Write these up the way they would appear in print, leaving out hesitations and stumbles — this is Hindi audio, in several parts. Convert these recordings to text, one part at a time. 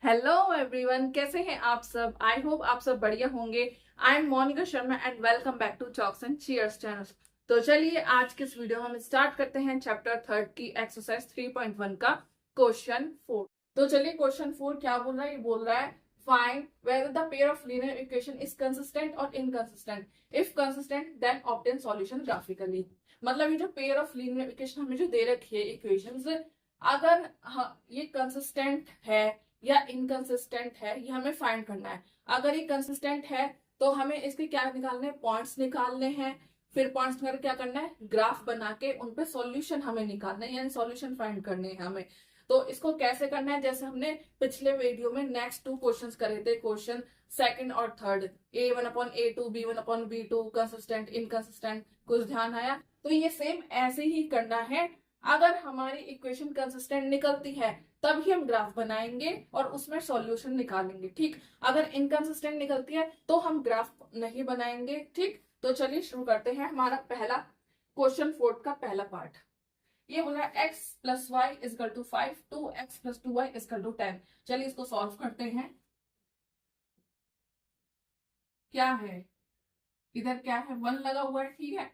हेलो एवरीवन, कैसे हैं आप सब। आई होप आप सब बढ़िया होंगे। I am Monika Sharma and welcome back to chalks and cheers channel. तो चलिए आज के इस वीडियो में हम स्टार्ट करते हैं चैप्टर 3 की एक्सरसाइज 3.1 का क्वेश्चन 4। तो चलिए क्वेश्चन 4 क्या बोल रहा है। ये बोल रहा है find whether the pair of linear equation is consistent और inconsistent. If consistent then obtain solution graphically. मतलब ये जो पेयर ऑफ लीनियर इक्वेशन हमें जो दे रखी है इक्वेशंस, अगर ये कंसिस्टेंट है या इनकंसिस्टेंट है, ये हमें फाइंड करना है। अगर ये कंसिस्टेंट है तो हमें इसके क्या निकालने हैं, पॉइंट्स निकालने हैं। फिर पॉइंट्स निकाल क्या करना है, ग्राफ बना के उन पे सॉल्यूशन हमें निकालना है, यानी सॉल्यूशन फाइंड करने हैं हमें। तो इसको कैसे करना है, जैसे हमने पिछले वीडियो में नेक्स्ट 2 क्वेश्चंस करे थे, क्वेश्चन सेकंड और third, A1/A2 B1/B2, consistent inconsistent, कुछ ध्यान आया। तो ये सेम ऐसे ही करना है। अगर हमारी इक्वेशन कंसिस्टेंट निकलती है तभी हम ग्राफ बनाएंगे और उसमें सॉल्यूशन निकालेंगे, ठीक। अगर इनकंसिस्टेंट निकलती है तो हम ग्राफ नहीं बनाएंगे, ठीक। तो चलिए शुरू करते हैं हमारा पहला क्वेश्चन 4 का पहला पार्ट। ये बोला x + y = 5, 2x + 2y = 10। चलिए इसको सॉल्व करते हैं। क्या है, इधर क्या है, 1 लगा हुआ है, ठीक है।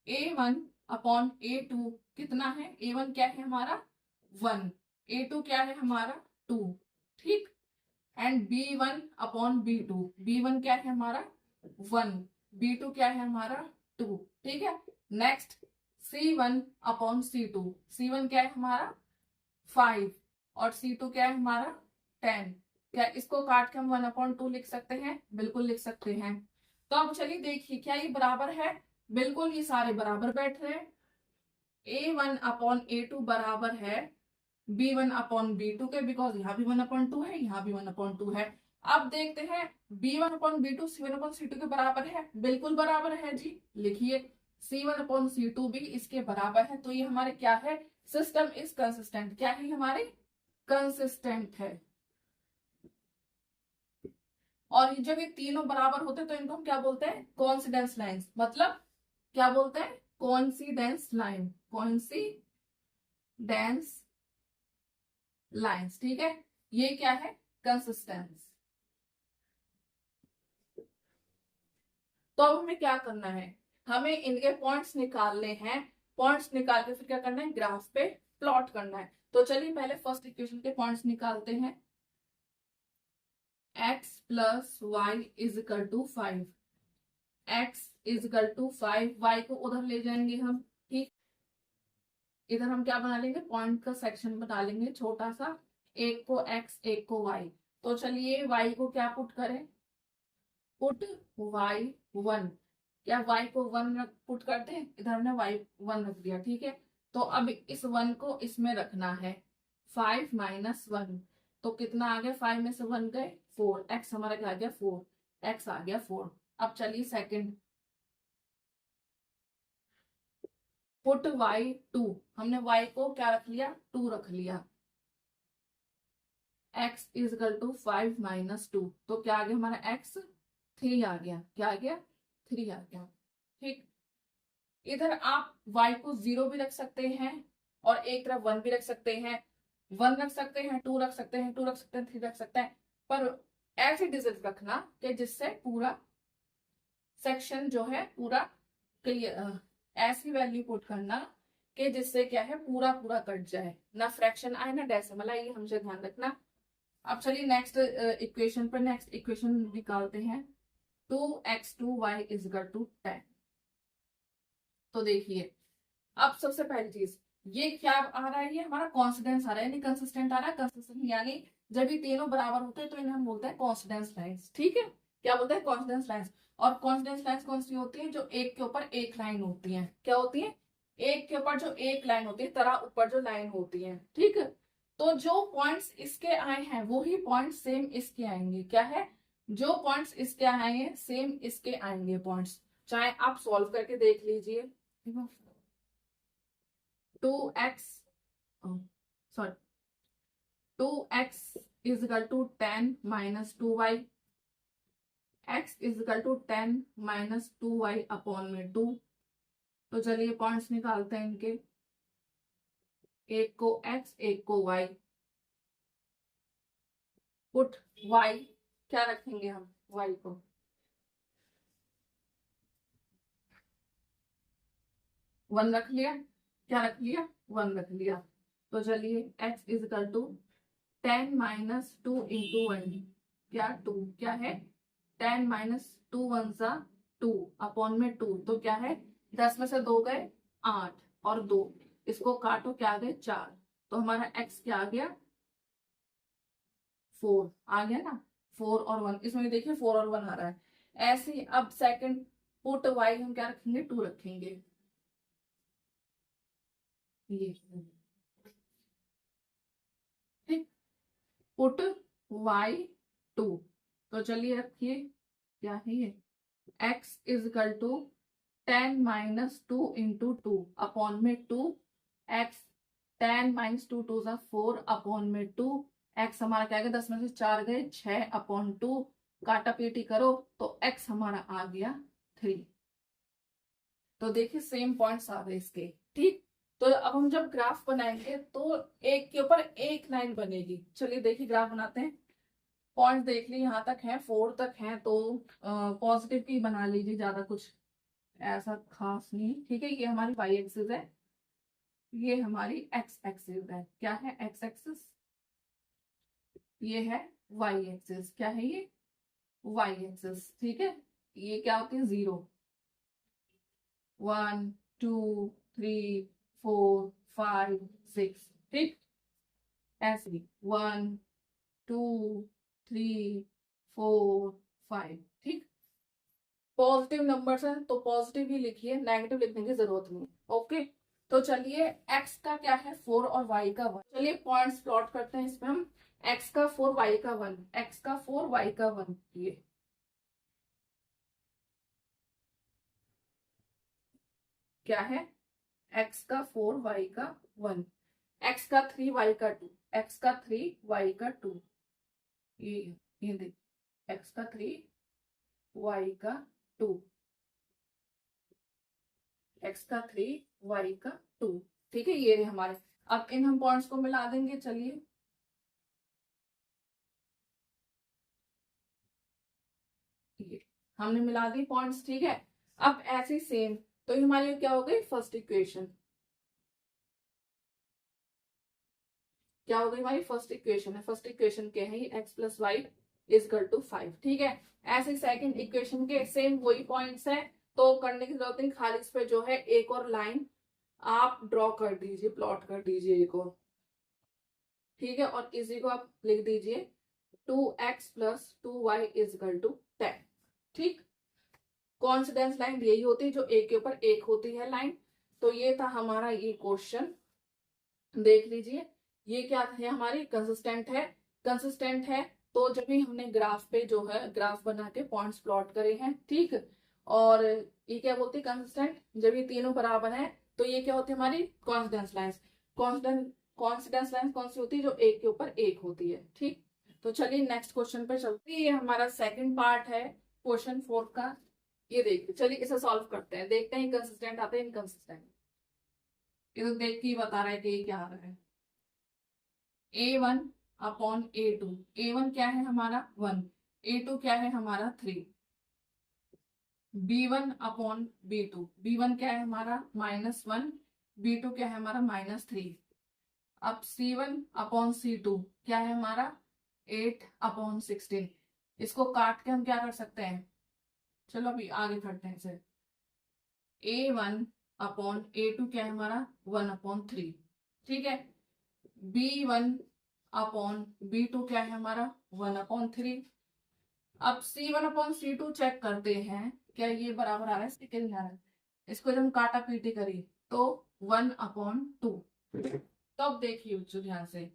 A1/A2 कितना है, A1 क्या है हमारा 1, A2 क्या है हमारा 2, ठीक। एंड B1/B2, B1 क्या है हमारा 1, B2 क्या है हमारा 2, ठीक है। नेक्स्ट C1/C2, C1 क्या है हमारा 5 और C2 क्या है हमारा 10। क्या इसको काट के हम 1/2 लिख सकते हैं, बिल्कुल लिख सकते हैं। तो अब चलिए देखिए क्या ये बराबर है, बिल्कुल ये सारे बराबर बैठ रहे हैं। A1/A2 बराबर है B1/B2 के, बिकॉज यहाँ भी 1/2 है, यहाँ भी 1/2 है। अब देखते हैं B1/B2 C1/C2 के बराबर है, बिल्कुल बराबर है जी। लिखिए C1/C2 भी इसके बराबर है। तो ये हमारे क्या है, सिस्टम इज कंसिस्टेंट। क्या है हमारे, कंसिस्टेंट है। और जब ये तीनों बराबर होते हैं तो इनको हम क्या बोलते हैं, कोइंसिडेंस लाइंस। मतलब क्या बोलते हैं, कोइंसिडेंस लाइन, कोइंसिडेंस लाइंस, ठीक है। ये क्या है, कंसिस्टेंस। तो अब हमें क्या करना है, हमें इनके पॉइंट्स निकालने हैं। पॉइंट्स निकाल के फिर क्या करना है, ग्राफ पे प्लॉट करना है। तो चलिए पहले फर्स्ट इक्वेशन के पॉइंट्स निकालते हैं। x + y = 5, x = 5, y को उधर ले जाएंगे हम, ठीक। इधर हम क्या बना लेंगे, पॉइंट का सेक्शन बना लेंगे छोटा सा, एक को x एक को y। तो चलिए y को क्या पुट करें, पुट y1। क्या y को 1 पुट करते हैं, इधर हमने y1 रख दिया, ठीक है। तो अब इस 1 को इसमें रखना है, 5 - 1 तो कितना आ गया, 5 में से 1 गए 4, x हमारा क्या आ गया 4, x आ गया 4। अब चलिए सेकंड, पुट y2, हमने y को क्या रख लिया, 2 रख लिया। x = 5 - 2 तो क्या आ गया हमारा x 3 आ गया, क्या आ गया 3 आ गया, ठीक। इधर आप y को 0 भी रख सकते हैं और एक तरफ 1 भी रख सकते हैं, 1 रख सकते हैं, 2 रख सकते हैं, 2 रख सकते हैं, 3 रख सकते हैं। पर ऐसे डिजिट रखना कि जिससे पूरा सेक्शन जो है पूरा क्लियर, ऐसी वैल्यू पुट करना कि जिससे क्या है पूरा पूरा कट जाए, ना फ्रैक्शन आए ना डेसिमल आए, ये हमसे ध्यान रखना। अब चलिए नेक्स्ट इक्वेशन पर, नेक्स्ट इक्वेशन निकालते हैं। 2x2y = 10। तो देखिए अब सबसे पहली चीज, ये क्या आ रहा है, ये हमारा कॉन्सिडेंस आ रहा है, यानी कंसिस्टेंट आ रहा है। कंसिस्टेंट यानी जब ये तीनों बराबर होते हैं तो इन्हें हम बोलते हैं कॉन्सिडेंस लाइंस, ठीक है। क्या बोलते हैं, कॉन्सिडेंस लाइंस। और कॉन्सिडेंस लाइंस कौन सी होती है, जो एक के ऊपर एक लाइन होती है। क्या होती है, एक के ऊपर जो एक लाइन होती है, तरह ऊपर जो लाइन होती है, ठीक है। तो जो पॉइंट्स इसके आए हैं वही पॉइंट सेम इसके आएंगे। क्या है, जो पॉइंट्स इसके आए हैं सेम इसके आएंगे पॉइंट्स। चाहे आप सॉल्व करके देख लीजिए। 2x, sorry, 2x = 10 - 2y, x = 10 - 2y/2। तो चलिए पॉइंट्स निकालते हैं इनके, एक को x एक को y। पुट y, क्या रखेंगे हम y को, वन रख लिया, क्या रख लिया, वन रख लिया। तो चलिए x is equal to 10 minus 2 into one, क्या 2, क्या है 10 माइनस 2 वन सा 2 अपॉन में 2, तो क्या है 10 में से 2 गए 8 और 2, इसको काटो क्या आ गए 4, तो हमारा x क्या आ गया 4 आ गया ना, 4 और 1, इसमें देखिए 4 और 1 आ रहा है। ऐसे ही अब सेकंड पुट y हम क्या रखेंगे 2 रखेंगे, ये ठीक, पुट y 2, तो चलिए रखिए क्या है ये x is equal to 10 minus 2 into 2 upon में 2, x 10 माइनस 2 2 सा 4 अपॉन में 2, x हमारा क्या गया 10 में से 4 गए 6 अपॉन 2, काटा पीटी करो तो x हमारा आ गया 3। तो देखिए सेम पॉइंट्स आ गए इसके, ठीक। तो अब हम जब ग्राफ बनाएंगे तो एक के ऊपर एक लाइन बनेगी। चलिए देखिए ग्राफ बनाते हैं। पॉइंट देख ली यहाँ तक है, 4 तक है, तो पॉजिटिव की बना लीजिए, ज्यादा कुछ ऐसा खास नहीं, ठीक है। ये हमारी y एक्सिस है, ये हमारी x एक्सिस है, क्या है x एक्सिस, ये है y एक्सिस, क्या है ये y एक्सिस, ठीक है। ये क्या होती है 0 1 2 3 4 5 6, ठीक। ऐसे 1 2 3 4 5, ठीक। पॉजिटिव नंबर्स हैं तो पॉजिटिव ही लिखिए, नेगेटिव लिखने की जरूरत नहीं, ओके। तो चलिए x का क्या है 4 और y का 1, चलिए पॉइंट्स प्लॉट करते हैं इसमें हम। x का 4 y का 1, x का 4 y का 1, ये क्या है x का 4 y का 1, x का 3 y का 2, x का 3 y का 2, ये देख x का 3 y का 2, x का 3 y का 2, ठीक है। ये रहे हमारे, अब इन हम पॉइंट्स को मिला देंगे, चलिए ये हमने मिला दी पॉइंट्स, ठीक है। अब ऐसे सेम, तो ये हमारी क्या हो गई फर्स्ट इक्वेशन, क्या हो गई हमारी फर्स्ट इक्वेशन है। फर्स्ट इक्वेशन क्या है x plus y is equal to 5, ठीक है। ऐसे सेकंड इक्वेशन के सेम वही पॉइंट्स है, तो करने की जरूरत नहीं, खाली इस पे जो है एक और लाइन आप ड्रॉ कर दीजिए, प्लॉट कर दीजिए एक और, ठीक है। और इसी को आप लिख दीजिए 2x plus 2y is equal to 10, ठीक। कॉन्सिडेंस लाइन यही होती है जो एक के ऊपर एक होती है लाइन। तो ये था हमारा ये क्वेश्चन, देख लीजिए। ये क्या है हमारी कंसिस्टेंट है, कंसिस्टेंट है तो जब भी हमने ग्राफ पे जो है ग्राफ बना के पॉइंट्स प्लॉट करे हैं, ठीक। और ये क्या बोलते हैं कंसिस्टेंट, जब ये तीनों बराबर हैं तो ये क्या होती है हमारी कॉन्सिडेंस लाइंस। कॉन्सिडेंस लाइंस कौन सी होती है जो एक के ऊपर एक होती है, ठीक। तो चलिए नेक्स्ट क्वेश्चन पे चलते हैं। ये हमारा सेकंड पार्ट है क्वेश्चन 4 का। ये देखिए चलिए इसे सॉल्व करते हैं, देखते हैं कंसिस्टेंट आते हैं इनकंसिस्टेंट। ये तो देख के ही बता रहा है कि ये क्या आ रहा है। A1 अपॉन A2, A1 क्या है हमारा 1, A2 क्या है हमारा 3, B1 अपॉन B2, B1 क्या है हमारा -1, B2 क्या है हमारा -3। अब C1 अपॉन C2 क्या है हमारा 8 अपॉन 16। इसको काट के हम क्या कर सकते हैं, चलो अभी आगे करते हैं इसे। A1 अपॉन A2 क्या है हमारा 1 अपॉन 3, ठीक है। B1 अपॉन B2 क्या है हमारा 1 अपॉन 3। अब C1 अपॉन C2 चेक करते हैं क्या ये बराबर आ रहा है, इसके नहीं आ रहा है। इसको जब हम काटा पीटी करी तो 1 अपॉन 2। तो अब देखिए बच्चों ध्यान से,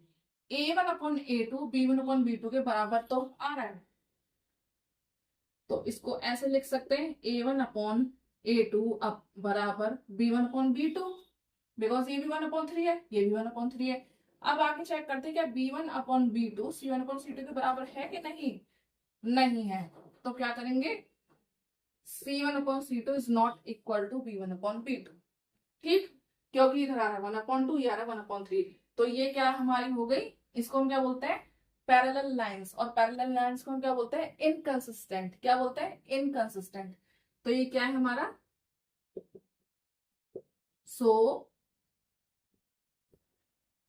A1 upon A2 B1 upon B2 के बराबर तो आ रहा है, तो इसको ऐसे लिख सकते हैं A1 अपॉन A2 अब बराबर B1 अपॉन B2, बिकॉज ये भी 1 अपॉन 3 है, ये भी 1 अपॉन 3 है। अब आगे चेक करते हैं क्या B1 upon B2 C1 upon C2 के बराबर है कि नहीं, नहीं है। तो क्या करेंगे C1 upon C2 is not equal to B1 upon B2, ठीक। क्योंकि इधर आ रहा है 1 अपॉन 2, ये आ रहा है 1 अपॉन 3, तो ये क्या हमारी हो गई, इसको हम क्या बोलते हैं पैरेलल लाइंस, और पैरेलल लाइंस को हम क्या बोलते हैं? इनकंसिस्टेंट। क्या बोलते हैं? इनकंसिस्टेंट। तो ये क्या है हमारा? So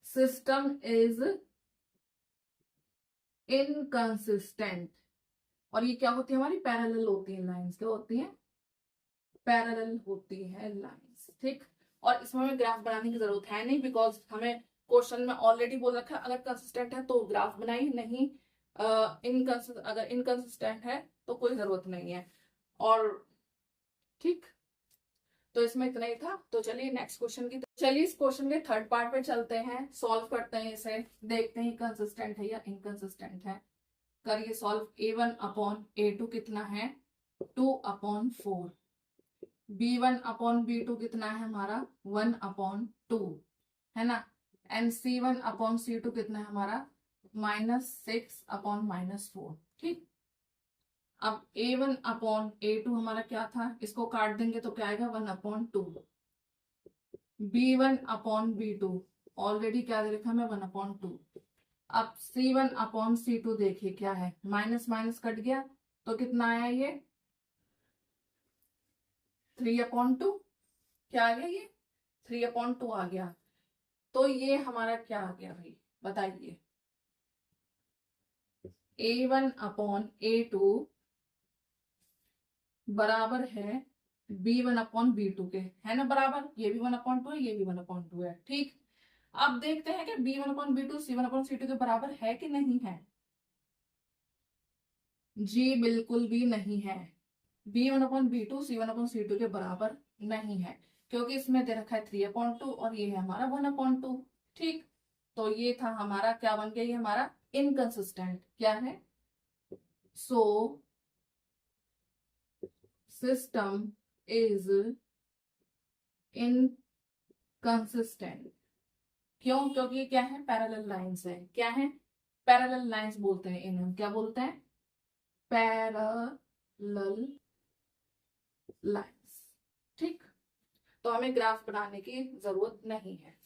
system is inconsistent. और ये क्या होती है हमारी? पैरेलल होती है लाइंस। क्या होती है? पैरेलल होती है लाइंस। ठीक। और इसमें हमें ग्राफ बनाने की जरूरत है नहीं, बिकॉज हमें क्वेश्चन में ऑलरेडी बोल रखा है अगर कंसिस्टेंट है तो ग्राफ बनाइए, नहीं अगर इनकंसिस्टेंट है तो कोई जरूरत नहीं है। और ठीक, तो इसमें इतना ही था। तो चलिए नेक्स्ट क्वेश्चन की, चलिए इस क्वेश्चन के थर्ड पार्ट पे चलते हैं, सॉल्व करते हैं इसे, देखते हैं कंसिस्टेंट है या इनकंसिस्टेंट है। करिए सॉल्व। a1 अपॉन a2 कितना है? 2/4। b1 अपॉन b2 कितना है हमारा? 1/2 है ना। एंड c1 अपॉन c2 कितना है हमारा? -6/-4। ठीक। अब a1 अपॉन a2 हमारा क्या था? इसको काट देंगे तो क्या आएगा? 1/2। b1 अपॉन b2 ऑलरेडी क्या दे रखा है? मैं 1/2। अब c1 अपॉन c2 देखिए क्या है? माइनस माइनस कट गया तो कितना आया? ये 3/2। क्या आ गया? ये 3/2 आ गया। तो ये हमारा क्या आ गया भाई? बताइए। a1 अपॉन a2 बराबर है b1 अपॉन b2 के, है ना बराबर। ये भी 1/2 है, ये भी 1/2 है। ठीक। अब देखते हैं कि b1 upon b2 c1 upon c2 के बराबर है कि नहीं है। जी बिल्कुल भी नहीं है। b1 upon b2 c1 upon c2 के बराबर नहीं है, क्योंकि इसमें दे रखा है 3/2 और ये है हमारा 1/2। ठीक। तो ये था हमारा, क्या बन गया? ये हमारा इनकंसिस्टेंट। क्या है? So system is inconsistent. क्यों? क्योंकि क्या है? पैरेलल लाइंस है। क्या है? पैरेलल लाइंस बोलते हैं इन्हें। क्या बोलते हैं? Parallel lines. ठीक। तो हमें ग्राफ बनाने की जरूरत नहीं है।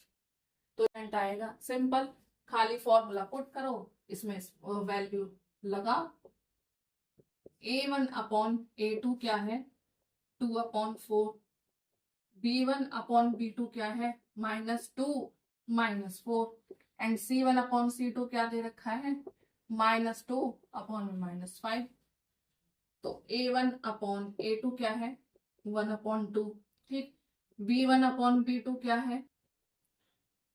तो एंट आएगा सिंपल, खाली फॉर्मूला पुट करो, इसमें वैल्यू लगाओ। a1 अपॉन a2 क्या है? 2/4। b1 अपॉन b2 क्या है? -2/-4। एंड c1 अपॉन c2 क्या दे रखा है? -2/-5। तो a1 अपॉन a2 क्या है? 1/2। ठीक। b1 अपॉन b2 क्या है?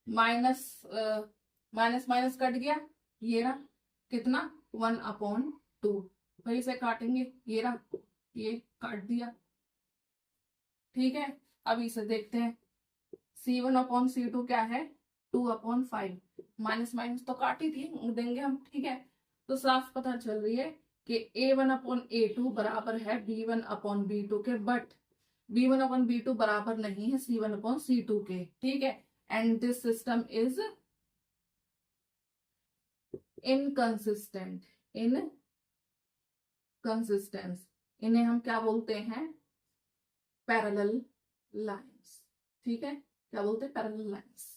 माइनस माइनस माइनस कट गया, ये रहा कितना? 1/2। वही से काटेंगे, ये रहा, ये काट दिया। ठीक है। अब इसे देखते हैं। c1 अपॉन c2 क्या है? 2/5। माइनस माइनस तो काट ही देंगे हम। ठीक है। तो साफ पता चल रही है कि a1 अपॉन a2 बराबर है b1 अपॉन b2 के, बट b1 अपॉन b2 बराबर नहीं है c1 अपॉन c2 के। ठीक है। And this system is inconsistent. Inconsistence, इन्हें हम क्या बोलते हैं? Parallel lines. ठीक है। क्या बोलते हैं? Parallel lines.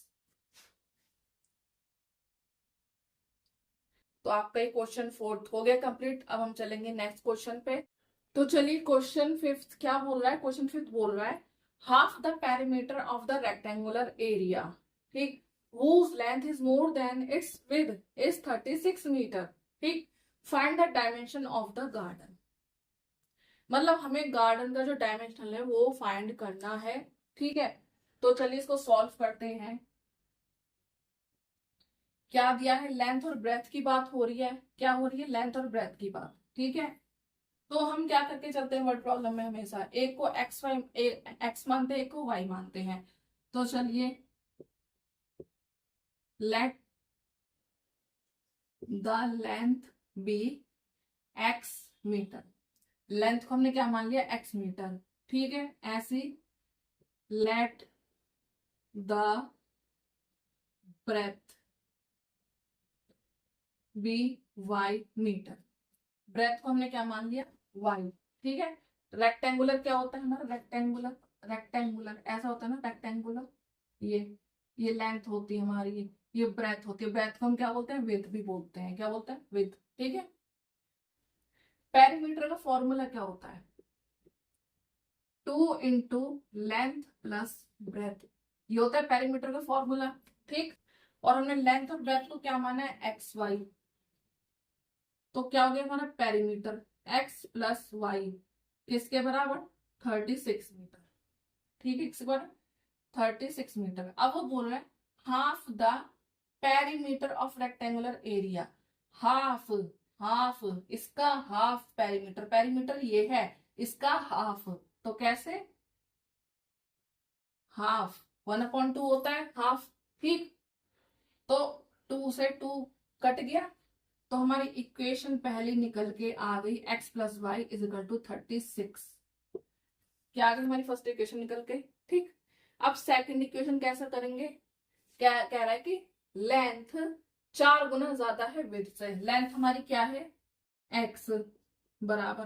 तो आपका ये क्वेश्चन फोर्थ हो गया कंप्लीट। अब हम चलेंगे नेक्स्ट क्वेश्चन पे। तो चलिए क्वेश्चन फिफ्थ क्या बोल रहा है? क्वेश्चन फिफ्थ बोल रहा है half the perimeter of the rectangular area, ठीक, whose length is more than its width is 36 metre. ठीक। Find the dimension of the garden. मतलब हमें गार्डन का जो डायमेंशन है वो फाइंड करना है। ठीक है। तो चलिए इसको सॉल्व करते हैं। क्या दिया है? लेंथ और ब्रेथ की बात हो रही है। क्या हो रही है? लेंथ और ब्रेथ की बात। ठीक है। तो हम क्या करके चलते हैं वर्ड प्रॉब्लम में? हमेशा एक को एक्स मानते हैं, एक को वाई मानते हैं। तो चलिए let the length be x metre. Length को हमने क्या मान लिया? X metre. ठीक है। ऐसी let the breadth be y metre. Breadth को हमने क्या मान लिया? वाई। ठीक है। रेक्टेंगुलर क्या होता है हमारा? रेक्टेंगुलर ऐसा होता है ना रेक्टेंगुलर। ये लेंथ होती है हमारी, ये ब्रेथ होती है, ब्रेथ को हम क्या बोलते हैं, विड्थ भी बोलते हैं, क्या बोलते हैं, विड्थ। ठीक है। पेरीमीटर का फॉर्मूला क्या होता है, 2 इंटू लेंथ प्लस ब्रेथ, ये होता है पेरीमीटर का फॉर्मूला। ठीक। और हमने लेंथ और ब्रेथ को क्या माना है, एक्स वाई, तो क्या हो गया हमारा पेरीमीटर, एक्स प्लस वाई किसके बराबर, 36 मीटर। ठीक है, किसके बराबर, 36 मीटर। अब वो बोल रहे हैं half the perimeter of rectangular area, half, half इसका हाफ पेरीमीटर, पेरीमीटर ये है, इसका हाफ, तो कैसे, हाफ 1/2 होता है हाफ। ठीक। तो 2 से 2 कट गया, तो हमारी इक्वेशन पहली निकल के आ गई, x plus y is equal to 36। क्या आ गई हमारी फर्स्ट इक्वेशन निकल के। ठीक। अब सेकंड इक्वेशन कैसा करेंगे, क्या कह रहा है कि लेंथ 4 गुना ज्यादा है विड्थ से, लेंथ हमारी क्या है, एक्स बराबर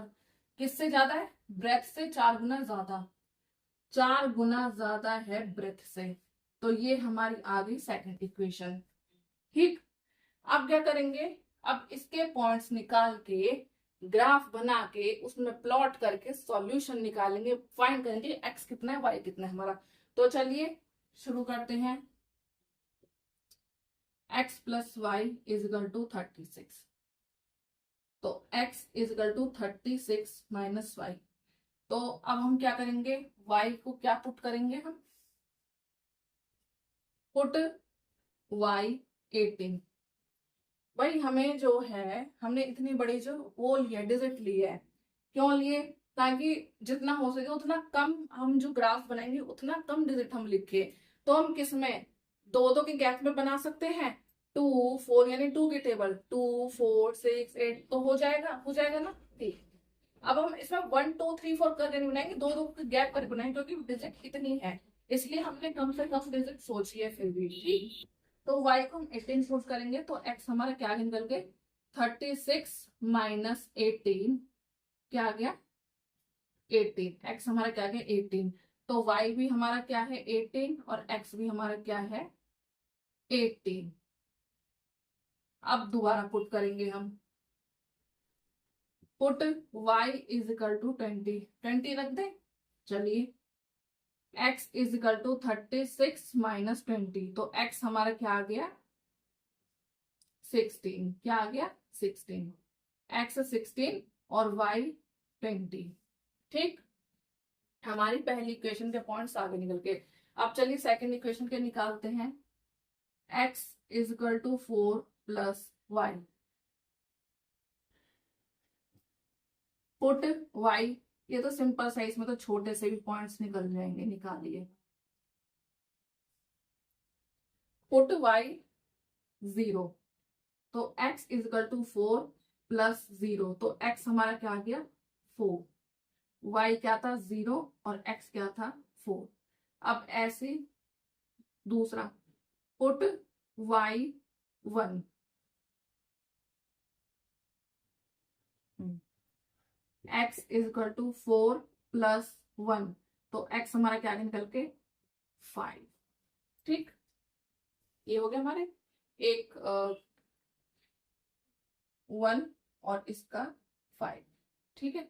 किससे ज्यादा है, ब्रेथ से 4 गुना ज्यादा, 4 गुना ज्यादा है ब्रेथ से, तो ये हमारी आ गई सेकंड इक्वेशन। ठीक। अब क्या करेंगे, अब इसके पॉइंट्स निकाल के ग्राफ बना के उसमें प्लॉट करके सॉल्यूशन निकालेंगे, फाइंड करेंगे एक्स कितना है वाई कितना है हमारा। तो चलिए शुरू करते हैं। X plus y is equal to 36, तो x is equal to 36 minus y. तो अब हम क्या करेंगे, y को क्या पुट करेंगे हम, पुट y 18। भाई हमें जो है, हमने इतनी बड़ी जो वो लिया, डिजिट ली है, क्यों लिए, ताकि जितना हो सके उतना कम हम जो ग्राफ बनाएंगे उतना कम डिजिट हम लिखे। तो हम किस में, दो दो के गैप में बना सकते हैं, 2 4 यानी 2 की टेबल, 2 4 6 8 तो हो जाएगा ना। ठीक। अब हम इसमें 1 2 3 4 करके नहीं बनाएंगे, दो दो के गैप करके बनाएंगे, क्योंकि डिजिट इतनी है, इसलिए हमने कम से कम डिजिट सोची है फिर भी। ठीक। तो y को हम 18 पुट करेंगे, तो x हमारा क्या निकल के 36 माइनस 18 क्या आ गया, 18। x हमारा क्या गया 18, तो y भी हमारा क्या है 18 और x भी हमारा क्या है 18। अब दोबारा पुट करेंगे हम, put y is equal to 20, 20 रख दे। चलिए x is equal to 36 minus 20, तो x हमारा क्या आ गया 16, क्या आ गया 16, x 16 और y 20। ठीक। हमारी पहली इक्वेशन के पॉइंट्स आगे निकल के। अब चलिए सेकंड इक्वेशन के निकालते हैं, x is equal to 4 plus y, put y, ये तो सिंपल सा, इसमें तो छोटे से भी पॉइंट्स निकल जाएंगे, निकालिए, पुट y 0, तो x is equal to 4 plus 0, तो x हमारा क्या आ गया 4, y क्या था 0 और x क्या था 4। अब ऐसे दूसरा, put y 1, x is equal to 4 plus 1, तो x हमारा क्या निकल के 5। ठीक। ये हो गया हमारे एक 1 और इसका 5। ठीक है।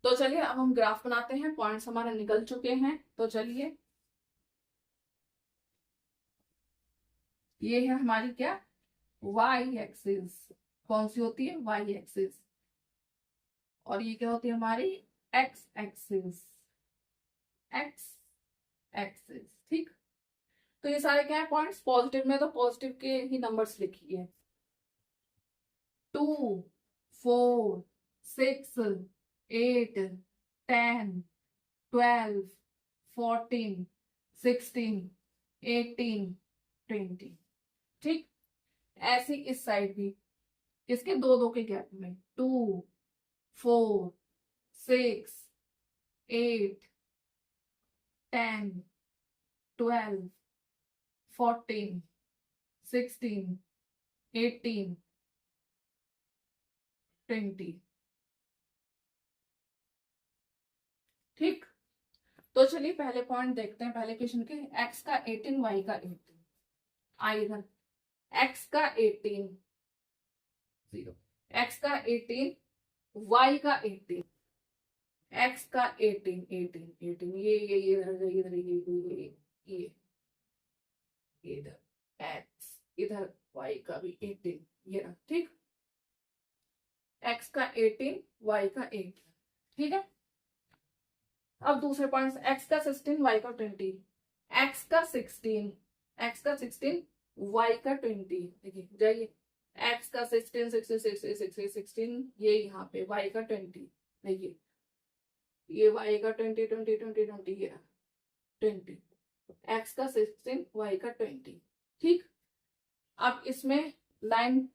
तो चलिए अब हम ग्राफ बनाते हैं, पॉइंट्स हमारे निकल चुके हैं, तो चलिए ये है हमारी क्या, y एक्सिस, कौन सी होती है y एक्सिस, और ये क्या होती है हमारी x एक्सिस, x एक्सिस। ठीक। तो ये सारे क्या है पॉइंट्स, पॉजिटिव में तो पॉजिटिव के ही नंबर्स लिखिए, 2 4 6 8 10 12 14 16 18 20। ठीक। ऐसे इस साइड भी, इसके दो दो के गैप में, 2 4 6 8 10 12 14 16 18 20। तो चलिए पहले पॉइंट देखते हैं, पहले क्वेश्चन के। x का 18 y का 18, आई इधर x का 18 0, x का 18 y का 18, x का 18 18 18, ये इधर इधर ये इधर x, इधर y का भी 18, ये रहा, ठीक। x का 18 y का 18, ठीक है। अब दूसरे पॉइंट, x का 16 y का 20, x का 16 y का 20, देखिए जाइए, x का 16 16 ये यहाँ पे y का 20, देखिए ये y का 20 20 20 20, ये 20, x का 16 y का 20, ठीक। अब इसमें लाइन,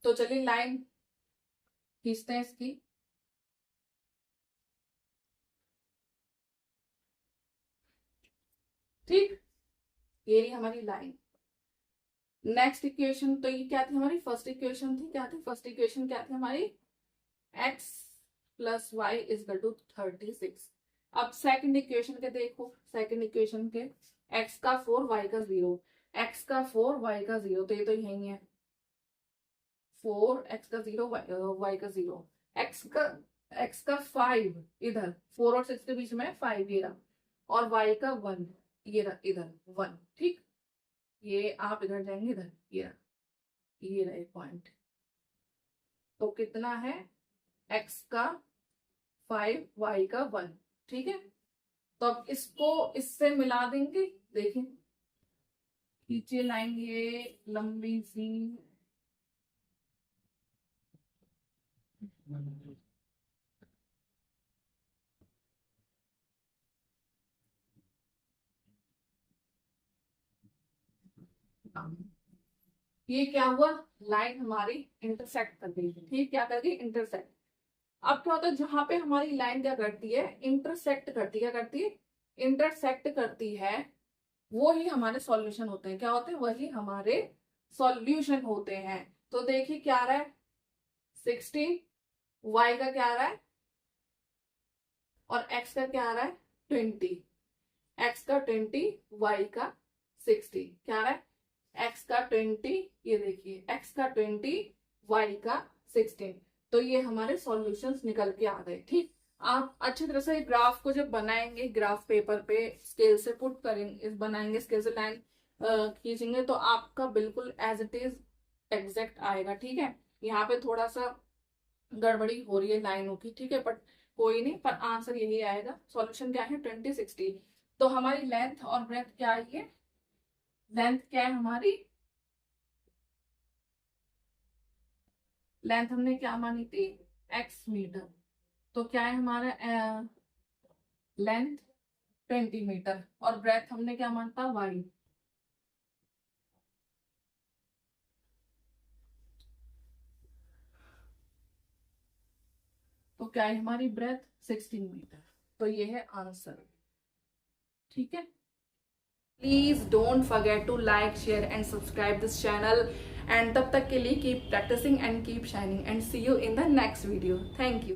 तो चलिए लाइन खींचते हैं इसकी। ठीक, ये रही हमारी लाइन। नेक्स्ट इक्वेशन, तो ये क्या थी हमारी फर्स्ट इक्वेशन थी, क्या थी फर्स्ट इक्वेशन, क्या थी हमारी x plus y is equal to 36। अब सेकंड इक्वेशन के देखो, सेकंड इक्वेशन के x का 4 y का 0, x का 4 y का 0, तो ये तो यही है 4 x का 0 y का 0, x का 5 इधर 4 और 6 के बीच में 5 ये रहा, और y का 1 ये रहा इधर 1, ठीक। ये आप इधर जाएंगे, इधर ये रहा एक पॉइंट, तो कितना है x का 5 y का 1, ठीक है। तो अब इसको इससे मिला देंगे, देखिए खींचे लाइन ये लंबी सी, ये क्या हुआ, लाइन हमारी इंटरसेक्ट कर गई, ठीक, क्या कर गई इंटरसेक्ट। अब क्या होता है, जहां पे हमारी लाइन क्या करती है, इंटरसेक्ट करती है, क्या करती है इंटरसेक्ट करती है, वो ही हमारे सॉल्यूशन होते हैं, क्या होते हैं वही हमारे सॉल्यूशन होते हैं। तो देखिए क्या आ रहा है 16, y का क्या आ रहा है और x का क्या आ रहा है 20, x का 20 y का 60, क्या आ रहा है x का 20, ये देखिए x का 20 y का 16, तो ये हमारे सॉल्यूशंस निकल के आ गए, ठीक। आप अच्छी तरह से ग्राफ को जब बनाएंगे, ग्राफ पेपर पे स्केल से पुट करेंगे, बनाएंगे स्केल से लाइन खींचेंगे, तो आपका बिल्कुल एज इट इज एग्जैक्ट आएगा, ठीक है। यहाँ पे थोड़ा सा गड़बड़ी हो रही है लाइनों की, ठीक है, बट कोई नहीं, पर आंसर यही आएगा। सॉल्यूशन क्या है 20 60। तो हमारी लेंथ और ब्रेथ क्या आई है, लेंथ क्या है हमारी, लेंथ हमने क्या मानी थी x मीटर, तो क्या है हमारा लेंथ 20 मीटर, और ब्रेथ हमने क्या मानता y, तो क्या है हमारी ब्रेथ 16 मीटर, तो ये है आंसर, ठीक है। Please don't forget to like share and subscribe this channel, and तब तक के लिए keep practising and keep shining, and see you in the next video. Thank you.